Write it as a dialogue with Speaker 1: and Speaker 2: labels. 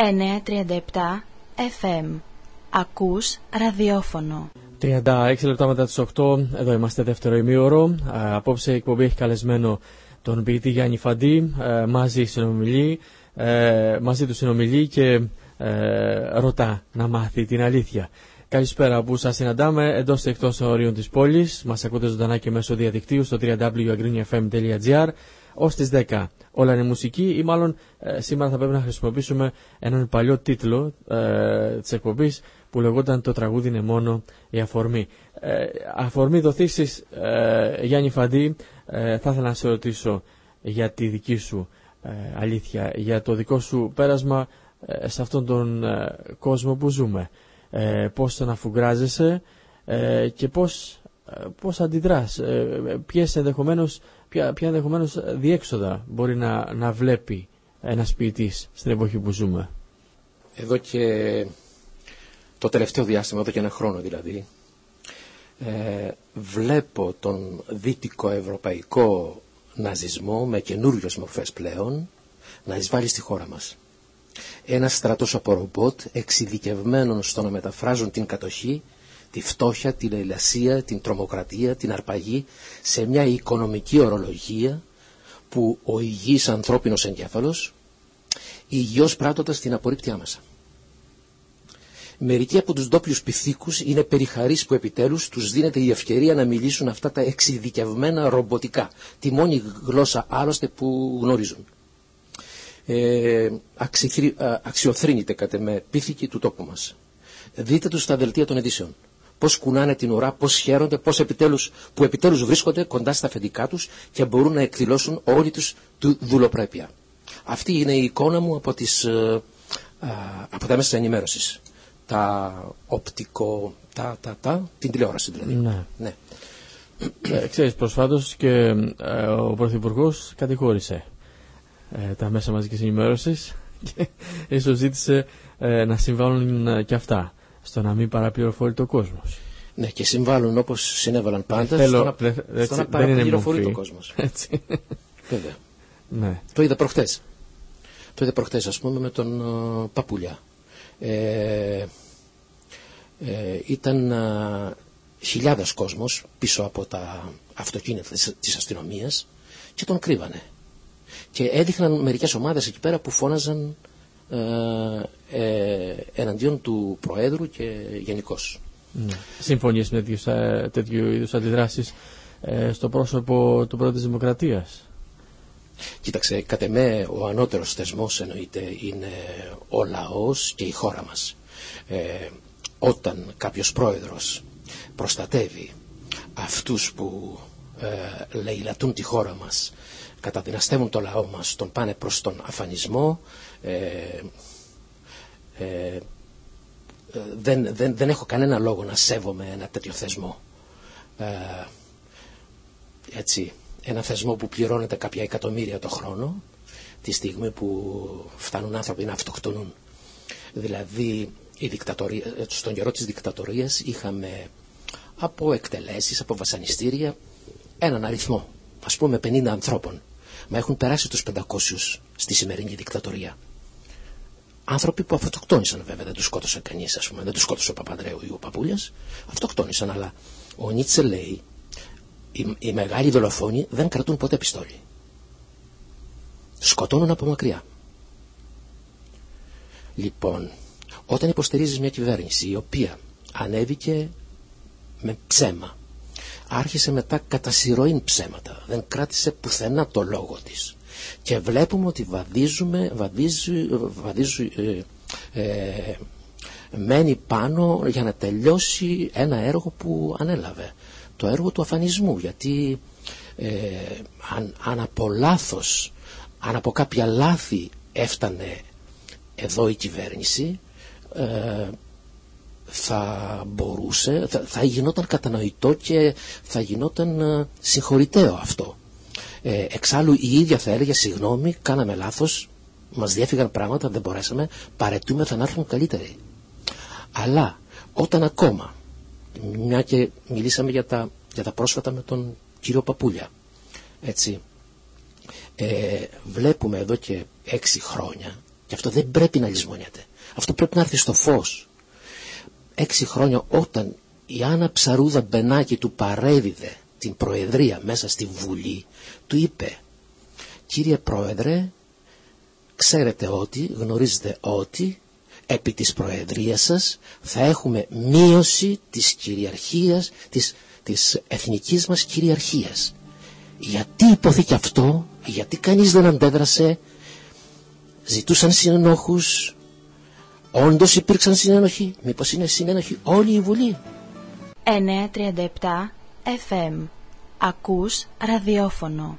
Speaker 1: 937 FM. Ακούς ραδιόφωνο.
Speaker 2: 36 λεπτά μετά τις 8, εδώ είμαστε δεύτερο ημίωρο. Απόψε η εκπομπή έχει καλεσμένο τον ποιητή Γιάννη Φαντή, μαζί του συνομιλεί και ρωτά να μάθει την αλήθεια. Καλησπέρα που σας συναντάμε εντός και εκτός των ορίων της πόλης. Μας ακούτε ζωντανά και μέσω διαδικτύου στο www.agrinfm.gr ως τις 10. Όλα είναι μουσική ή μάλλον σήμερα θα πρέπει να χρησιμοποιήσουμε έναν παλιό τίτλο της εκπομπής που λεγόταν «Το τραγούδι είναι μόνο η αφορμή». Αφορμή δοθήσεις, Γιάννη Φαντή, θα ήθελα να σε ρωτήσω για τη δική σου αλήθεια, για το δικό σου πέρασμα σε αυτόν τον κόσμο που ζούμε. Πώς τον αφουγκράζεσαι και πώς αντιδράς, ποια ενδεχομένως διέξοδα μπορεί να βλέπει ένας ποιητής στην εποχή που ζούμε.
Speaker 3: Εδώ και το τελευταίο διάστημα, εδώ και ένα χρόνο δηλαδή, βλέπω τον δυτικοευρωπαϊκό ναζισμό με καινούριες μορφές πλέον να εισβάλλει στη χώρα μας. Ένας στρατός από ρομπότ εξειδικευμένων στο να μεταφράζουν την κατοχή, τη φτώχεια, την λαιλασία, την τρομοκρατία, την αρπαγή σε μια οικονομική ορολογία που ο υγιής ανθρώπινος εγκέφαλος υγιώς πράττοντας την απορρίπτει άμεσα. Μερικοί από τους ντόπιους πυθίκους είναι περιχαρείς που επιτέλους τους δίνεται η ευκαιρία να μιλήσουν αυτά τα εξειδικευμένα ρομποτικά, τη μόνη γλώσσα άλλωστε που γνωρίζουν. Αξιοθρύνεται κατ' εμέ πίθηκοι του τόπου μας. Δείτε τους στα δελτία των ειδήσεων. Πώς κουνάνε την ουρά, πώς χαίρονται, που επιτέλους βρίσκονται κοντά στα αφεντικά τους και μπορούν να εκδηλώσουν όλη τους τη δουλοπρέπεια. Αυτή είναι η εικόνα μου από τα μέσα ενημέρωσης. Την τηλεόραση δηλαδή.
Speaker 2: Ναι. Ξέρεις, προσφάτως και ο Πρωθυπουργός κατηγόρησε τα μέσα μαζικής ενημέρωσης και ίσως ζήτησε να συμβάλλουν και αυτά στο να μην παραπληροφορείται ο κόσμος.
Speaker 3: Ναι, και συμβάλλουν όπως συνέβαλαν πάντα στο να παραπληροφορείται ο κόσμος.
Speaker 2: Έτσι.
Speaker 3: Βέβαια.
Speaker 2: Ναι.
Speaker 3: Το είδα προχτές ας πούμε με τον Παπουλιά. Ήταν χιλιάδες κόσμος πίσω από τα αυτοκίνητα της αστυνομίας και τον κρύβανε. Και έδειχναν μερικές ομάδες εκεί πέρα που φώναζαν εναντίον του Προέδρου και γενικώς.
Speaker 2: Συμφωνείς με τέτοιου είδους αντιδράσεις στο πρόσωπο του Πρόεδρου της Δημοκρατίας?
Speaker 3: Κοίταξε, κατ' εμέ ο ανώτερος θεσμός εννοείται είναι ο λαός και η χώρα μας. Όταν κάποιος πρόεδρος προστατεύει αυτούς που λαιλατούν τη χώρα μας, καταδυναστεύουν το λαό μας, τον πάνε προς τον αφανισμό, δεν έχω κανένα λόγο να σέβομαι ένα τέτοιο θεσμό. Έτσι, ένα θεσμό που πληρώνεται κάποια εκατομμύρια το χρόνο τη στιγμή που φτάνουν άνθρωποι να αυτοκτονούν. Δηλαδή στον καιρό της δικτατορίας είχαμε από εκτελέσεις, από βασανιστήρια έναν αριθμό, ας πούμε 50 ανθρώπων. Μα έχουν περάσει τους 500 στη σημερινή δικτατορία. Άνθρωποι που αυτοκτόνησαν βέβαια, δεν τους σκότωσε κανείς, ας πούμε, δεν τους σκότωσε ο Παπανδρέου ή ο Παπούλιας, αυτοκτόνησαν, αλλά ο Νίτσε λέει οι μεγάλοι δολοφόνοι δεν κρατούν ποτέ πιστόλι. Σκοτώνουν από μακριά. Λοιπόν, όταν υποστηρίζεις μια κυβέρνηση η οποία ανέβηκε με ψέμα, άρχισε μετά κατά συρροήν ψέματα, δεν κράτησε πουθενά το λόγο της, και βλέπουμε ότι μένει πάνω για να τελειώσει ένα έργο που ανέλαβε, το έργο του αφανισμού, γιατί αν από λάθος, αν από κάποια λάθη έφτανε εδώ η κυβέρνηση, θα μπορούσε, θα γινόταν κατανοητό και θα γινόταν συγχωρητέο αυτό. Εξάλλου η ίδια θα έλεγε συγγνώμη, κάναμε λάθος, μας διέφυγαν πράγματα, δεν μπορέσαμε, παρετούμεθα να έρθουν καλύτεροι. Αλλά όταν ακόμα, μια και μιλήσαμε για τα πρόσφατα με τον κύριο Παπούλια, έτσι, βλέπουμε εδώ και 6 χρόνια Και αυτό δεν πρέπει να λησμονιέται. Αυτό πρέπει να έρθει στο φως. 6 χρόνια όταν η Άννα Ψαρούδα Μπενάκη του παρέδιδε την προεδρία μέσα στη Βουλή, του είπε: κύριε Πρόεδρε, ξέρετε ότι, γνωρίζετε ότι επί της προεδρίας σας θα έχουμε μείωση της κυριαρχίας, της εθνικής μας κυριαρχίας. Γιατί υπόθηκε αυτό, γιατί κανείς δεν αντέδρασε? Ζητούσαν συνενόχους? Όντως υπήρξαν συνένοχοι? Μήπως είναι συνένοχοι όλη η Βουλή?
Speaker 1: 937 FM. Ακούς ραδιόφωνο.